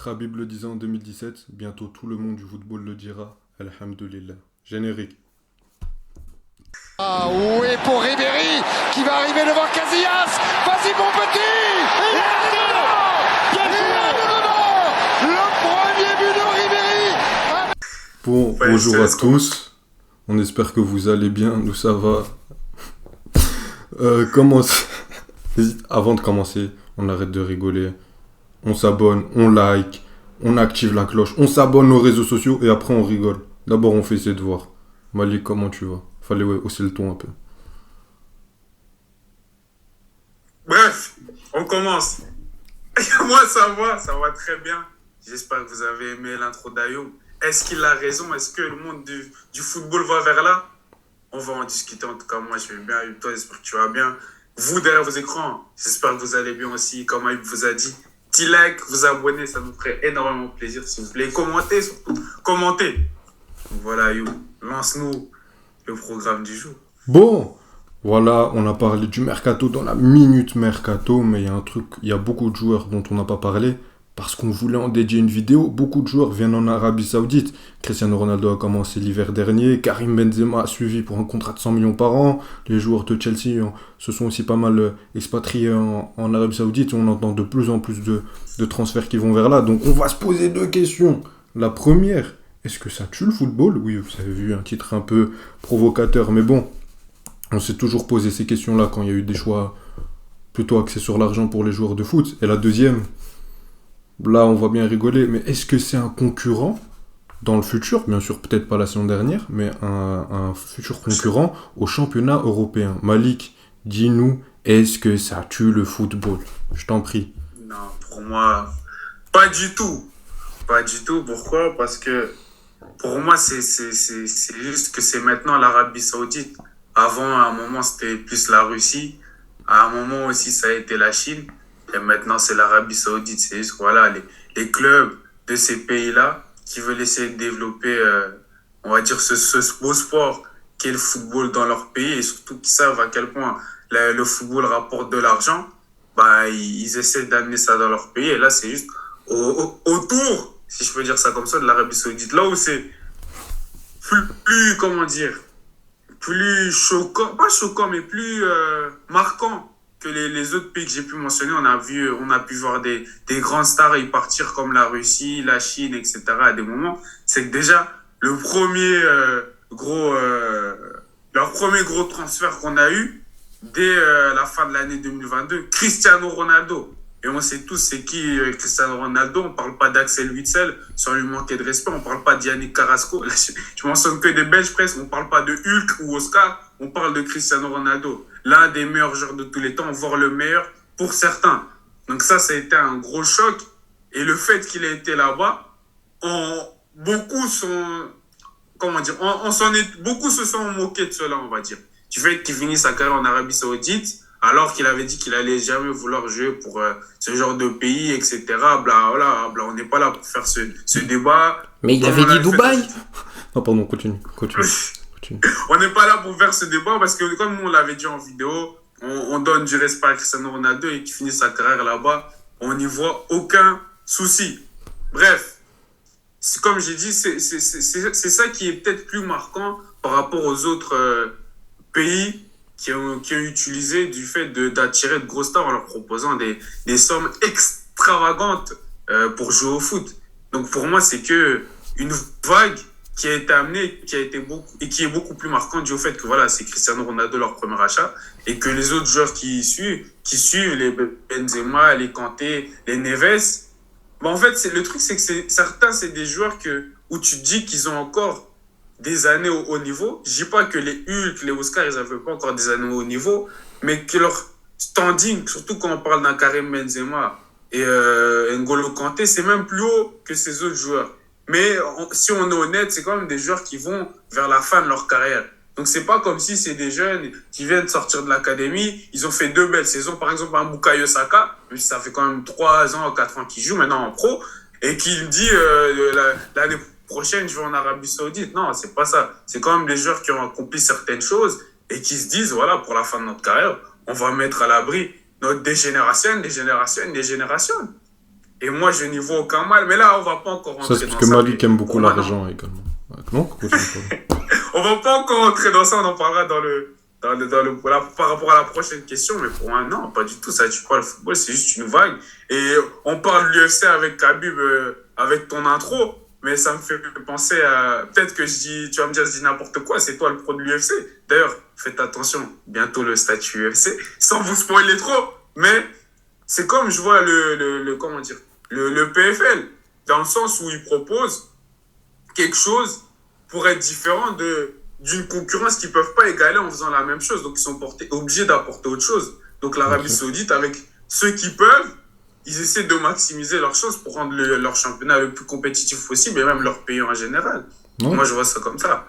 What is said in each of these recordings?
Khabib le disait en 2017, bientôt tout le monde du football le dira. Alhamdulillah. Générique. Ah oui, pour Ribéry qui va arriver devant Casillas. Vas-y mon petit. Il est dedans. Le premier but de Ribéry. Bonjour à tous. On espère que vous allez bien. Nous ça va. Avant de commencer, on arrête de rigoler. On s'abonne, on like, on active la cloche, on s'abonne aux réseaux sociaux et après on rigole. D'abord on fait ses devoirs. Malik, comment tu vas? Fallait hausser le ton un peu. Bref, on commence. Moi, ça va très bien. J'espère que vous avez aimé l'intro d'Ayoub. Est-ce qu'il a raison? Est-ce que le monde du football va vers là? On va en discuter. En tout cas, moi, je vais bien. Ayoub, toi, j'espère que tu vas bien. Vous, derrière vos écrans, j'espère que vous allez bien aussi. Comme Ayoub vous a dit, petit like, vous abonner, ça nous ferait énormément plaisir, s'il vous plaît. Commentez, surtout. Commentez. Voilà, Ayoub, lance-nous le programme du jour. Bon, voilà, on a parlé du mercato dans la minute mercato, mais il y a un truc, il y a beaucoup de joueurs dont on n'a pas parlé, parce qu'on voulait en dédier une vidéo. Beaucoup de joueurs viennent en Arabie Saoudite. Cristiano Ronaldo a commencé l'hiver dernier, Karim Benzema a suivi pour un contrat de 100 millions par an, les joueurs de Chelsea se sont aussi pas mal expatriés en Arabie Saoudite, on entend de plus en plus de transferts qui vont vers là, donc on va se poser deux questions. La première, est-ce que ça tue le football? Oui, vous avez vu un titre un peu provocateur, mais bon, on s'est toujours posé ces questions-là quand il y a eu des choix plutôt axés sur l'argent pour les joueurs de foot. Et la deuxième, là on va bien rigoler, mais est-ce que c'est un concurrent dans le futur, bien sûr peut-être pas la saison dernière, mais un futur concurrent au championnat européen? Malik, dis-nous, est-ce que ça tue le football? Je t'en prie. Non, pour moi, pas du tout. Pas du tout. Pourquoi? Parce que pour moi, c'est juste que c'est maintenant l'Arabie Saoudite. Avant, à un moment, c'était plus la Russie. À un moment aussi, ça a été la Chine. Et maintenant, c'est l'Arabie Saoudite. C'est juste, voilà, les clubs de ces pays-là qui veulent essayer de développer, on va dire, ce beau sport qu'est le football dans leur pays. Et surtout qu'ils savent à quel point le football rapporte de l'argent. Bah, ils essaient d'amener ça dans leur pays. Et là, c'est juste autour, si je peux dire ça comme ça, de l'Arabie Saoudite. Là où c'est plus, comment dire, plus choquant, pas choquant, mais plus marquant que les autres pays que j'ai pu mentionner. On a pu voir des grandes stars y partir comme la Russie, la Chine, etc. à des moments. C'est que déjà, leur premier gros transfert qu'on a eu dès la fin de l'année 2022, Cristiano Ronaldo. Et on sait tous c'est qui Cristiano Ronaldo. On ne parle pas d'Axel Witsel sans lui manquer de respect. On ne parle pas d'Yannick Carrasco. Là, je mentionne que des Belges presque. On ne parle pas de Hulk ou Oscar. On parle de Cristiano Ronaldo. L'un des meilleurs joueurs de tous les temps, voire le meilleur pour certains. Donc ça a été un gros choc. Et le fait qu'il ait été là-bas, beaucoup sont... Comment dire, beaucoup se sont moqués de cela, on va dire. Du fait qu'il finisse sa carrière en Arabie Saoudite, alors qu'il avait dit qu'il allait jamais vouloir jouer pour ce genre de pays, etc. Bla, bla, bla. On n'est pas là pour faire ce débat. Mais il avait dit Dubaï. Non, pardon, continue. On n'est pas là pour faire ce débat parce que, comme on l'avait dit en vidéo, on donne du respect à Cristiano Ronaldo et qu'il finisse sa carrière là-bas, on n'y voit aucun souci. Bref, comme j'ai dit, c'est ça qui est peut-être plus marquant par rapport aux autres pays qui ont utilisé du fait d'attirer de gros stars en leur proposant des sommes extravagantes pour jouer au foot. Donc pour moi, c'est que une vague qui a été amenée, qui est beaucoup plus marquante dû au fait que voilà, c'est Cristiano Ronaldo leur premier achat et que les autres joueurs qui suivent les Benzema, les Kanté, les Neves. Bah en fait, le truc, c'est que certains, c'est des joueurs où tu te dis qu'ils ont encore des années au haut niveau. Je dis pas que les Hulk, les Oscars, ils n'avaient pas encore des années au haut niveau, mais que leur standing, surtout quand on parle d'un Karim Benzema et N'Golo Kanté, c'est même plus haut que ces autres joueurs. Mais si on est honnête, c'est quand même des joueurs qui vont vers la fin de leur carrière. Donc, c'est pas comme si c'est des jeunes qui viennent sortir de l'académie. Ils ont fait 2 belles saisons. Par exemple, un Bukayo Saka, même si ça fait quand même 3 ans, 4 ans qu'il joue maintenant en pro, et qui dit l'année prochaine, je vais en Arabie Saoudite. Non, c'est pas ça. C'est quand même des joueurs qui ont accompli certaines choses et qui se disent, voilà, pour la fin de notre carrière, on va mettre à l'abri des générations. Et moi, je n'y vois aucun mal. Mais là, on va pas encore Ça, rentrer c'est parce dans que ça. Malik aime Mais beaucoup pour moi, non. l'argent également. Non, continue. On va pas encore rentrer dans ça. On en parlera par rapport à la prochaine question. Mais pour moi, non, pas du tout. Ça tue pas le football. C'est juste une vague. Et on parle de l'UFC avec Khabib, avec ton intro. Mais ça me fait penser à... Peut-être que tu vas me dire, je dis n'importe quoi. C'est toi le pro de l'UFC. D'ailleurs, faites attention. Bientôt le statut UFC. Sans vous spoiler trop. Mais c'est comme je vois comment dire, le PFL. Dans le sens où il propose quelque chose pour être différent d'une concurrence qu'ils ne peuvent pas égaler en faisant la même chose. Donc, ils sont obligés d'apporter autre chose. Donc, l'Arabie Saoudite, avec ceux qui peuvent, ils essaient de maximiser leurs chances pour rendre leur championnat le plus compétitif possible et même leur pays en général. Ouais. Moi, je vois ça comme ça.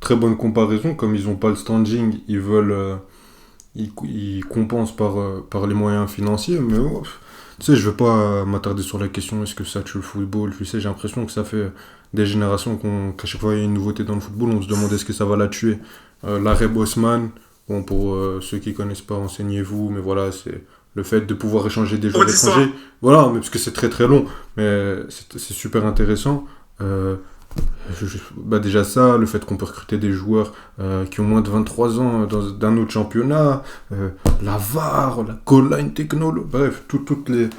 Très bonne comparaison. Comme ils n'ont pas le standing, ils veulent... ils compensent par les moyens financiers. Mais tu sais, je ne vais pas m'attarder sur la question est-ce que ça tue le football. Tu sais, j'ai l'impression que ça fait des générations qu'à chaque fois il y a une nouveauté dans le football, on se demande est-ce que ça va la tuer. L'arrêt Bosman, bon, pour ceux qui ne connaissent pas, renseignez-vous, mais voilà, c'est le fait de pouvoir échanger des joueurs étrangers. Voilà, mais parce que c'est très très long, mais c'est super intéressant. Déjà ça, le fait qu'on peut recruter des joueurs qui ont moins de 23 ans d'un autre championnat, la VAR, la goal line technology, bref, toutes les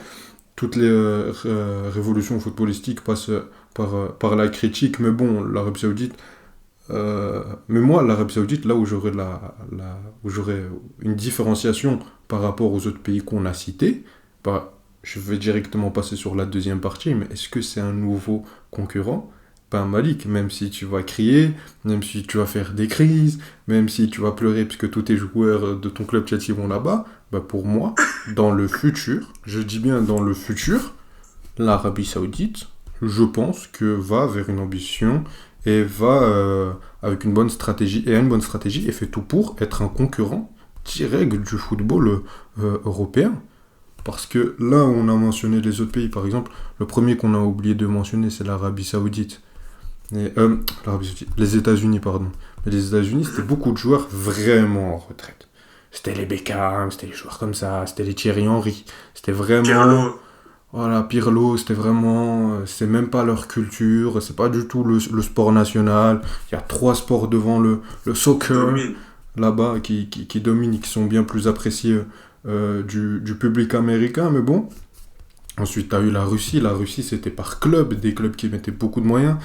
révolutions footballistiques passent par la critique, mais bon, l'Arabie Saoudite, mais moi, l'Arabie Saoudite, là où j'aurais où j'aurais une différenciation par rapport aux autres pays qu'on a cités, je vais directement passer sur la deuxième partie, mais est-ce que c'est un nouveau concurrent? Pas un Malik, même si tu vas crier, même si tu vas faire des crises, même si tu vas pleurer puisque tous tes joueurs de ton club Chelsea vont là-bas, pour moi, dans le futur, je dis bien dans le futur, l'Arabie Saoudite, je pense que va vers une ambition et va avec une bonne stratégie, et fait tout pour être un concurrent direct du football européen. Parce que là où on a mentionné les autres pays, par exemple, le premier qu'on a oublié de mentionner, c'est l'Arabie Saoudite. Les États-Unis, pardon. Mais les États-Unis, c'était beaucoup de joueurs vraiment en retraite. C'était les Beckham, c'était les joueurs comme ça, c'était les Thierry Henry. C'était vraiment... Pirlo. Voilà, Pirlo, c'était vraiment... c'est même pas leur culture, c'est pas du tout le sport national. Il y a 3 sports devant le soccer, là-bas, qui dominent et qui sont bien plus appréciés du public américain, mais bon. Ensuite, tu as eu la Russie. La Russie, c'était par club, des clubs qui mettaient beaucoup de moyens.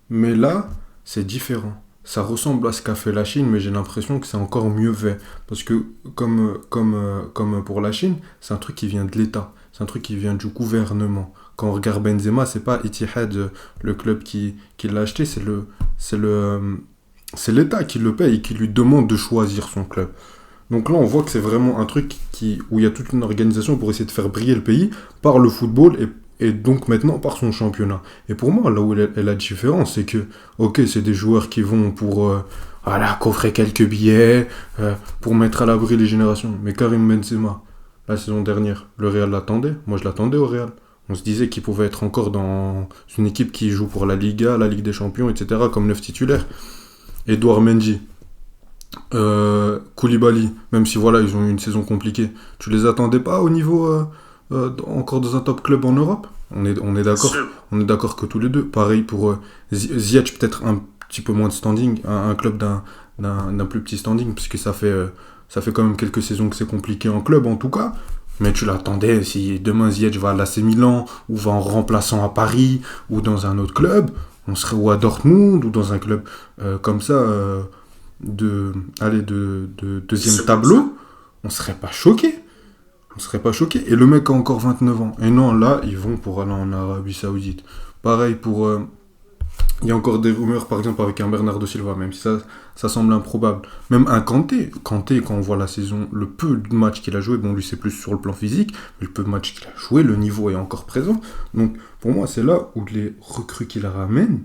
Mais là, c'est différent. Ça ressemble à ce qu'a fait la Chine, mais j'ai l'impression que c'est encore mieux fait. Parce que, comme pour la Chine, c'est un truc qui vient de l'État. C'est un truc qui vient du gouvernement. Quand on regarde Benzema, c'est pas Etihad, le club qui l'a acheté, c'est l'État qui le paye et qui lui demande de choisir son club. Donc là, on voit que c'est vraiment un truc où il y a toute une organisation pour essayer de faire briller le pays par le football et donc maintenant par son championnat. Et pour moi, là où est la différence, c'est que, ok, c'est des joueurs qui vont pour coffrer quelques billets, pour mettre à l'abri les générations. Mais Karim Benzema, la saison dernière, le Real l'attendait. Moi, je l'attendais au Real. On se disait qu'il pouvait être encore dans une équipe qui joue pour la Liga, la Ligue des Champions, etc., comme 9 titulaires. Edouard Mendy. Koulibaly, même si voilà ils ont eu une saison compliquée, tu les attendais pas au niveau encore dans un top club en Europe? On est d'accord que tous les deux. Pareil pour Ziyech, peut-être un petit peu moins de standing, un club d'un plus petit standing, puisque ça fait quand même quelques saisons que c'est compliqué en club en tout cas. Mais tu l'attendais, si demain Ziyech va à l'AC Milan ou va en remplaçant à Paris ou dans un autre club, on serait ou à Dortmund ou dans un club comme ça de deuxième tableau, on serait pas choqué. Et le mec a encore 29 ans. Et non, là, ils vont pour aller en Arabie Saoudite. Pareil pour... il y a encore des rumeurs, par exemple, avec un Bernardo Silva, même si ça semble improbable. Même un Kanté, quand on voit la saison, le peu de matchs qu'il a joué, bon, lui, c'est plus sur le plan physique, mais le peu de matchs qu'il a joué, le niveau est encore présent. Donc, pour moi, c'est là où les recrues qu'il ramène,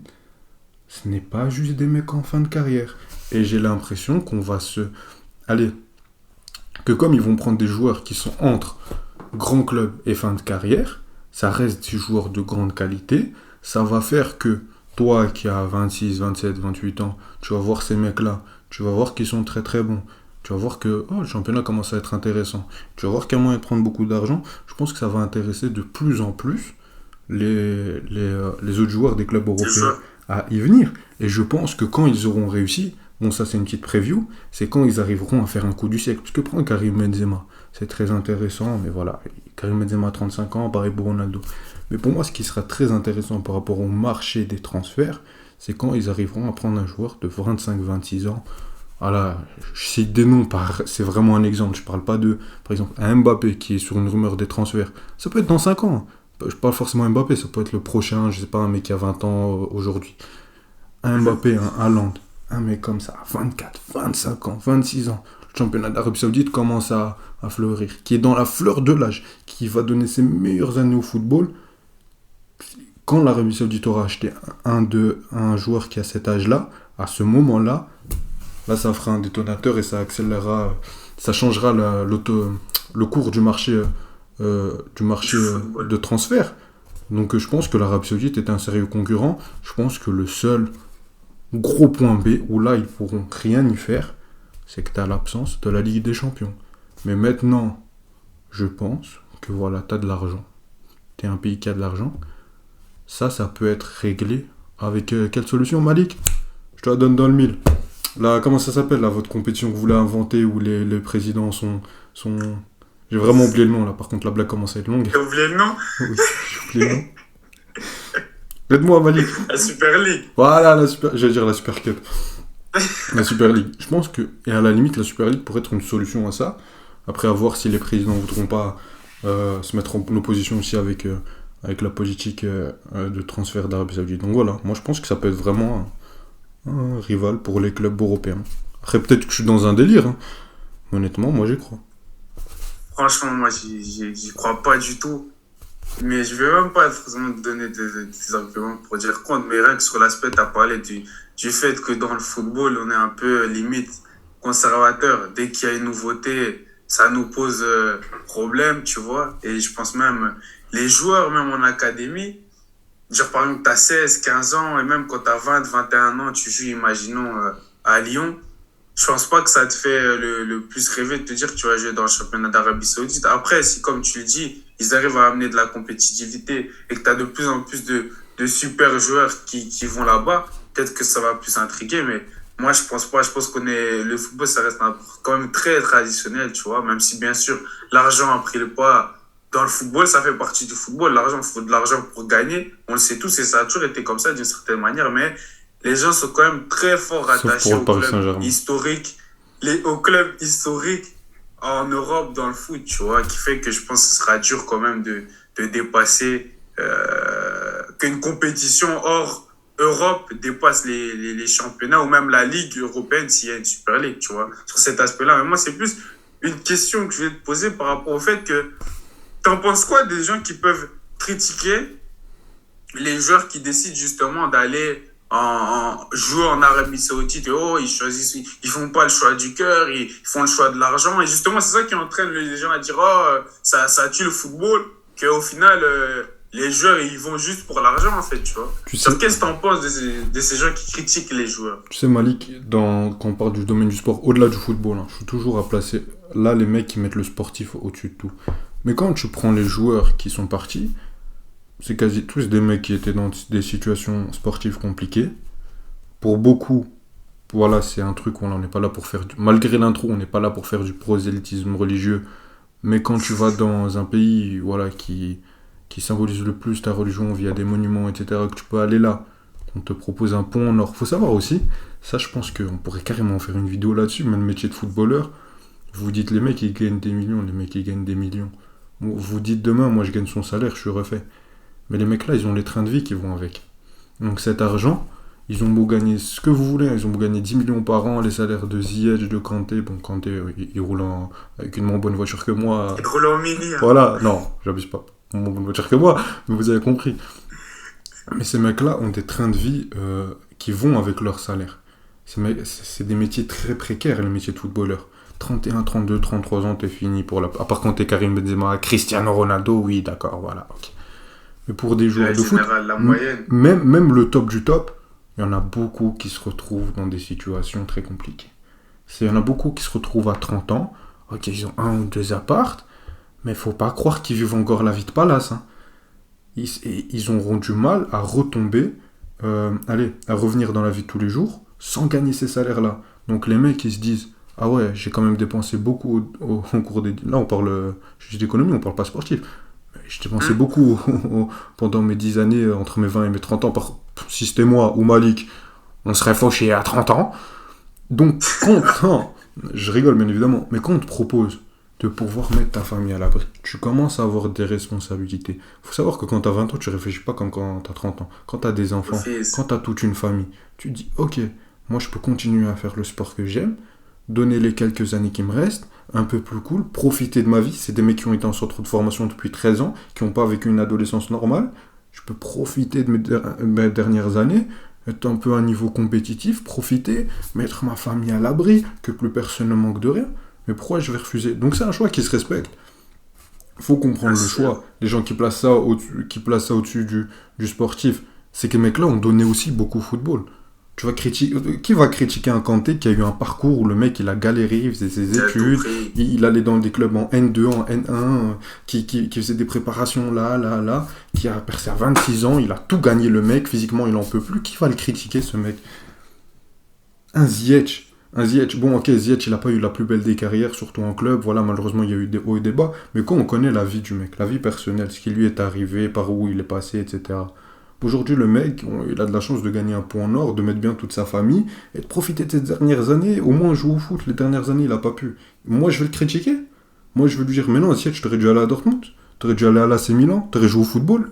ce n'est pas juste des mecs en fin de carrière. Et j'ai l'impression qu'on va que comme ils vont prendre des joueurs qui sont entre grand club et fin de carrière, ça reste des joueurs de grande qualité, ça va faire que toi qui as 26, 27, 28 ans, tu vas voir ces mecs-là, tu vas voir qu'ils sont très très bons, tu vas voir que le championnat commence à être intéressant, tu vas voir qu'il y a moyen de prendre beaucoup d'argent, je pense que ça va intéresser de plus en plus les autres joueurs des clubs européens à y venir. Et je pense que quand ils auront réussi, bon ça c'est une petite preview, c'est quand ils arriveront à faire un coup du siècle. Parce que prends Karim Benzema, c'est très intéressant, mais voilà, Karim Benzema a 35 ans, pareil pour Ronaldo. Mais pour moi, ce qui sera très intéressant par rapport au marché des transferts, c'est quand ils arriveront à prendre un joueur de 25-26 ans. Voilà, je cite des noms, c'est vraiment un exemple. Je parle pas de, par exemple, un Mbappé qui est sur une rumeur des transferts. Ça peut être dans 5 ans. Je parle forcément Mbappé, ça peut être le prochain, je sais pas, un mec qui a 20 ans aujourd'hui. Un Mbappé, un Haaland, un mec comme ça, 24, 25 ans, 26 ans. Le championnat d'Arabie Saoudite commence à fleurir, qui est dans la fleur de l'âge, qui va donner ses meilleures années au football. Quand l'Arabie Saoudite aura acheté un joueur qui a cet âge-là, à ce moment-là, là ça fera un détonateur et ça accélérera, ça changera le cours du marché de transfert. Donc je pense que l'Arabie Saoudite est un sérieux concurrent. Je pense que le seul gros point B où là ils pourront rien y faire, c'est que tu as l'absence de la Ligue des Champions. Mais maintenant, je pense que voilà, tu as de l'argent. Tu es un pays qui a de l'argent. Ça peut être réglé avec quelle solution, Malik? Je te la donne dans le mille. Là, comment ça s'appelle, là, votre compétition que vous voulez inventer où les présidents sont... J'ai vraiment oublié le nom, là. Par contre, la blague commence à être longue. T'as oublié le nom? Oui, j'ai oublié le nom. Aide-moi, Malik. La Super League. Voilà, j'allais dire la Super Cup. La Super League. Je pense que, et à la limite, la Super League pourrait être une solution à ça. Après, à voir si les présidents ne voudront pas se mettre en opposition aussi avec la politique de transfert d'Arabie Saoudite. Donc voilà, moi je pense que ça peut être vraiment un rival pour les clubs européens. Après, peut-être que je suis dans un délire. Hein. Honnêtement, moi j'y crois. Franchement, moi j'y crois pas du tout. Mais je vais même pas forcément te donner des arguments pour dire contre. Mais rien que sur l'aspect, tu as parlé du fait que dans le football, on est un peu limite conservateur. Dès qu'il y a une nouveauté, ça nous pose problème, tu vois. Et je pense même, les joueurs, même en académie, genre par exemple, tu as 16, 15 ans, et même quand tu as 20, 21 ans, tu joues, imaginons, à Lyon. Je pense pas que ça te fait le plus rêver de te dire que tu vas jouer dans le championnat d'Arabie Saoudite. Après, si comme tu le dis, ils arrivent à amener de la compétitivité et que tu as de plus en plus de super joueurs qui vont là-bas, peut-être que ça va plus intriguer, mais moi je pense pas. Je pense le football, ça reste quand même très traditionnel, tu vois, même si bien sûr l'argent a pris le pas dans le football, ça fait partie du football. L'argent, il faut de l'argent pour gagner, on le sait tous et ça a toujours été comme ça d'une certaine manière, mais les gens sont quand même très fort attachés aux clubs historiques en Europe dans le foot, tu vois, qui fait que je pense que ce sera dur quand même de dépasser, qu'une compétition hors Europe dépasse les championnats ou même la Ligue européenne s'il y a une Super League, tu vois, sur cet aspect-là. Mais moi, c'est plus une question que je vais te poser par rapport au fait que t'en penses quoi des gens qui peuvent critiquer les joueurs qui décident justement d'aller jouer en Arabie Saoudite et ils font pas le choix du cœur, ils font le choix de l'argent et justement c'est ça qui entraîne les gens à dire ça tue le football, qu'au final les joueurs ils vont juste pour l'argent en fait, tu vois. Qu'est-ce que t'en penses de ces gens qui critiquent les joueurs? Tu sais Malik, quand on parle du domaine du sport, au-delà du football, hein, je suis toujours à placer là les mecs qui mettent le sportif au-dessus de tout. Mais quand tu prends les joueurs qui sont partis, c'est quasi tous des mecs qui étaient dans des situations sportives compliquées. Pour beaucoup, voilà, c'est un truc où on n'est pas là pour faire malgré l'intro, on n'est pas là pour faire du prosélytisme religieux. Mais quand tu vas dans un pays, voilà, qui symbolise le plus ta religion via des monuments, etc., que tu peux aller là, on te propose un pont en or. Faut savoir aussi, ça je pense qu'on pourrait carrément faire une vidéo là-dessus, mais le métier de footballeur, vous dites les mecs ils gagnent des millions, les mecs ils gagnent des millions. Vous dites demain, moi je gagne son salaire, je suis refait. Mais les mecs là, ils ont les trains de vie qui vont avec. Donc cet argent, ils ont beau gagner ce que vous voulez, ils ont beau gagner 10 millions par an, les salaires de Ziyech, de Kanté. Bon, Kanté, il roule avec une moins bonne voiture que moi. Il roule en mini. Hein. Voilà, non, j'abuse pas. Moins bonne voiture que moi, mais vous avez compris. Mais ces mecs-là ont des trains de vie qui vont avec leur salaire. C'est des métiers très précaires, les métiers de footballeur. 31, 32, 33 ans, t'es fini pour la... À part quand t'es Karim Benzema, Cristiano Ronaldo, oui, d'accord, voilà, ok. Mais pour des joueurs de foot, même le top du top, il y en a beaucoup qui se retrouvent dans des situations très compliquées. Il y en a beaucoup qui se retrouvent à 30 ans, ok, ils ont 1 ou 2 apparts, mais il ne faut pas croire qu'ils vivent encore la vie de palace. Hein. ils auront du mal à retomber, à revenir dans la vie de tous les jours sans gagner ces salaires-là. Donc les mecs, ils se disent, ah ouais, j'ai quand même dépensé beaucoup au cours des... Là, on parle juste d'économie, on parle pas sportif. J'ai dépensé beaucoup pendant mes 10 années, entre mes 20 et mes 30 ans. Si c'était moi ou Malik, on serait fauché à 30 ans. Donc, non, je rigole bien évidemment, mais quand on te propose de pouvoir mettre ta famille à l'abri, tu commences à avoir des responsabilités. Il faut savoir que quand tu as 20 ans, tu réfléchis pas comme quand tu as 30 ans. Quand tu as des enfants, quand tu as toute une famille, tu te dis, ok, moi je peux continuer à faire le sport que j'aime, donner les quelques années qui me restent, un peu plus cool, profiter de ma vie. C'est des mecs qui ont été en centre de formation depuis 13 ans, qui n'ont pas vécu une adolescence normale. Je peux profiter de mes dernières années, être un peu à un niveau compétitif, profiter, mettre ma famille à l'abri, que plus personne ne manque de rien. Mais pourquoi je vais refuser? Donc c'est un choix qui se respecte. Il faut comprendre le choix. Les gens qui placent ça au-dessus du sportif, c'est que les mecs-là ont donné aussi beaucoup au football. Tu vas qui va critiquer un Kanté qui a eu un parcours où le mec il a galéré, il faisait ses études, il allait dans des clubs en N2, en N1, qui faisait des préparations là, qui a percé à 26 ans, il a tout gagné le mec, physiquement il en peut plus, qui va le critiquer ce mec? Un Ziyech, bon ok, Ziyech il a pas eu la plus belle des carrières, surtout en club, voilà, malheureusement il y a eu des hauts et des bas, mais quand on connaît la vie du mec, la vie personnelle, ce qui lui est arrivé, par où il est passé, etc. Aujourd'hui, le mec, il a de la chance de gagner un point en or, de mettre bien toute sa famille et de profiter de ces dernières années. Au moins, jouer au foot, les dernières années, il n'a pas pu. Moi, je vais le critiquer. Moi, je vais lui dire, mais non, Ziyech, t'aurais dû aller à Dortmund, t'aurais dû aller à l'AC Milan, t'aurais joué au football.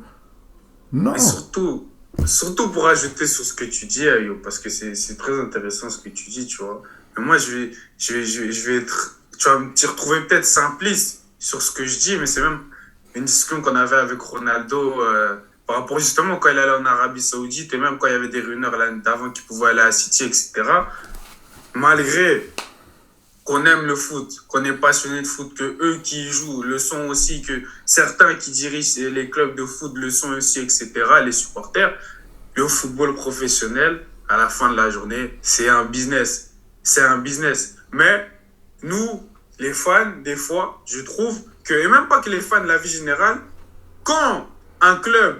Non. Mais surtout pour ajouter sur ce que tu dis, Ayo, parce que c'est très intéressant ce que tu dis, tu vois. Mais moi, je vais être, tu vas t'y retrouver peut-être simpliste sur ce que je dis, mais c'est même une discussion qu'on avait avec Ronaldo, par rapport justement quand il allait en Arabie Saoudite et même quand il y avait des rumeurs l'année d'avant qu'il pouvait aller à City, etc. Malgré qu'on aime le foot, qu'on est passionné de foot, que eux qui y jouent le sont aussi, que certains qui dirigent les clubs de foot le sont aussi, etc., les supporters, le football professionnel, à la fin de la journée, c'est un business. C'est un business. Mais nous, les fans, des fois, je trouve que, et même pas que les fans de la vie générale, quand un club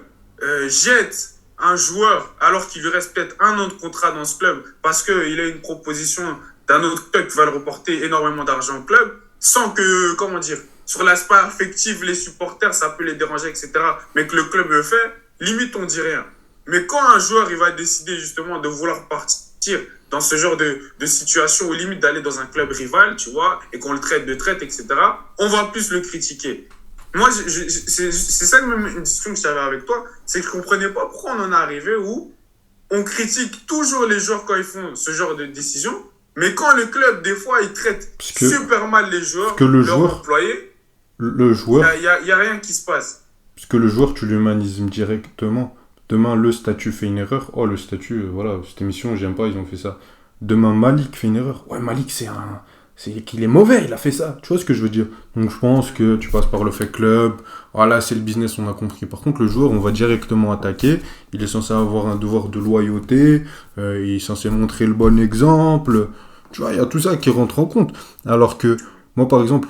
jette un joueur alors qu'il lui reste peut-être un an de contrat dans ce club parce qu'il a une proposition d'un autre club qui va le reporter énormément d'argent au club, sans que, comment dire, sur l'aspect affectif, les supporters, ça peut les déranger, etc., mais que le club le fait, limite on dit rien. Mais quand un joueur il va décider justement de vouloir partir dans ce genre de situation, ou limite d'aller dans un club rival, tu vois, et qu'on le traite de traite, etc., on va plus le critiquer. Moi, c'est ça même une discussion que j'avais avec toi, c'est que je ne comprenais pas pourquoi on en est arrivé où on critique toujours les joueurs quand ils font ce genre de décision, mais quand le club, des fois, il traite super mal les joueurs, leurs employés, le joueur, il n'y a rien qui se passe. Parce que le joueur, tu l'humanises directement. Demain, le statut fait une erreur. Oh, le statut, voilà, cette émission, j'aime pas, ils ont fait ça. Demain, Malik fait une erreur. Ouais, Malik, c'est qu'il est mauvais, il a fait ça. Tu vois ce que je veux dire? Donc je pense que tu passes par le fait club. Voilà, c'est le business, on a compris. Par contre, le joueur, on va directement attaquer. Il est censé avoir un devoir de loyauté. Il est censé montrer le bon exemple. Tu vois, il y a tout ça qui rentre en compte. Alors que, moi, par exemple,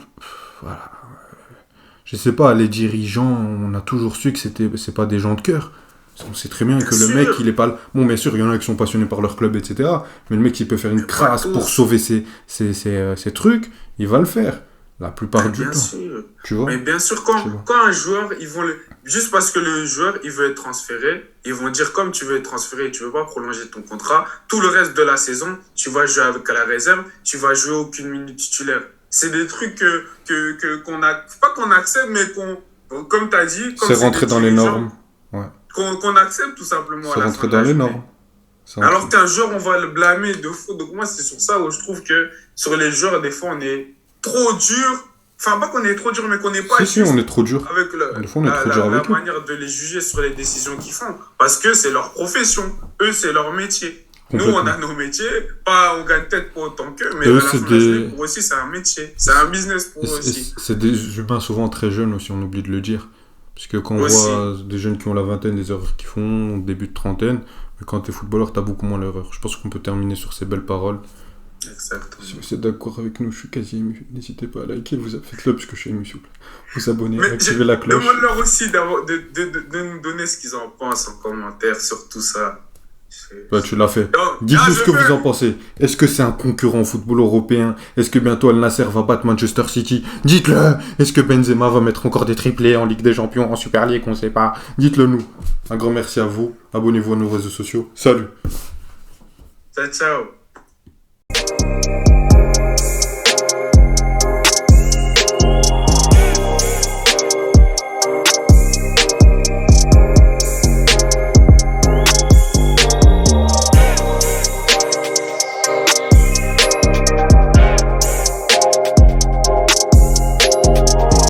voilà, je sais pas, les dirigeants, on a toujours su que c'est pas des gens de cœur. On sait très bien que le mec, il est pas... Bon, bien sûr, il y en a qui sont passionnés par leur club, etc. Mais le mec, il peut faire une crasse pour sauver ses trucs, il va le faire. La plupart du temps. Sûr. Tu vois? Mais bien sûr, quand un joueur, juste parce que le joueur, il veut être transféré, ils vont dire, comme tu veux être transféré, tu veux pas prolonger ton contrat, tout le reste de la saison, tu vas jouer avec la réserve, tu vas jouer aucune minute titulaire. C'est des trucs pas qu'on accepte, mais comme tu as dit... C'est rentré dans les normes. Ouais. Qu'on accepte tout simplement. C'est rentré dans les normes. Alors qu'un joueur, on va le blâmer de faux. Donc moi, c'est sur ça où je trouve que sur les joueurs, des fois, on est trop dur. Enfin, pas qu'on est trop dur, mais qu'on n'est pas... Si, on est trop dur. Avec la manière de les juger sur les décisions qu'ils font. Parce que c'est leur profession. Eux, c'est leur métier. Nous, on a nos métiers. On gagne peut-être pas autant qu'eux, mais pour eux aussi, c'est un métier. C'est un business pour eux aussi. C'est des humains souvent très jeunes aussi, on oublie de le dire. Parce que quand on voit des jeunes qui ont la vingtaine, des erreurs qu'ils font, au début de trentaine, mais quand t'es footballeur, t'as beaucoup moins l'erreur. Je pense qu'on peut terminer sur ces belles paroles. Exactement. Si vous êtes d'accord avec nous, je suis quasi ému. N'hésitez pas à liker, faites-le parce que je suis ému, s'il vous plaît. Vous abonner, activez la cloche. Demande-leur aussi de nous donner ce qu'ils en pensent en commentaire sur tout ça. Bah, tu l'as fait. Dites-nous ce que vous en pensez. Est-ce que c'est un concurrent au football européen? Est-ce que bientôt Al Nasser va battre Manchester City? Dites-le. Est-ce que Benzema va mettre encore des triplés en Ligue des Champions, en Super League? On sait pas. Dites-le nous. Un grand merci à vous. Abonnez-vous à nos réseaux sociaux. Salut. Ciao, ciao.